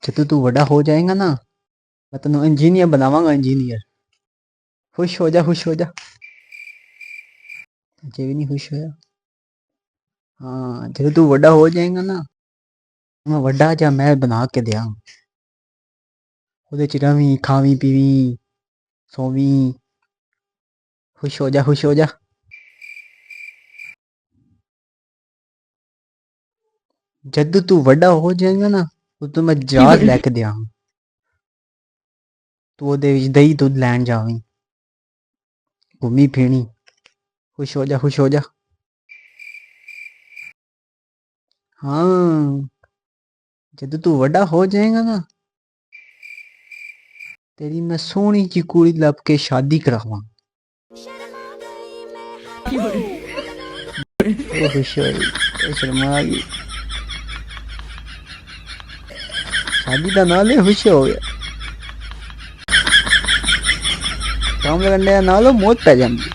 जब तू बड़ा हो जाएगा ना मैं तेन इंजीनियर बनावांगा इंजीनियर। खुश हो जा खुश हो जा। अजे भी नहीं खुश होया। हाँ जब तू बड़ा हो जाएगा ना मैं वड्डा जा महल बना के दिया ਉਹਦੇ ਚ ਰਵੀਂ ਖਾਵੀਂ ਪੀਵੀਂ ਸੋਵੀਂ। खुश हो जा खुश हो जा। जद तू वड्डा हो जाएगा ना उਦੋਂ मैं जहाज लैके दिया तू ਉਹਦੇ ਵਿੱਚ ਦਹੀਂ ਦੁੱਧ ਲੈਣ ਜਾਵੀਂ घूमी फिरनी। खुश हो जा खुश हो जा। हाँ जद तू वड्डा हो जाएगा ना तेरी मैं सोहनी जी कुड़ी लभ के शादी करावां। ओ खुश होई शर्मा गई। शादी का नाल ही खुश हो गया। काम करने का नाल मौत पै जांदी।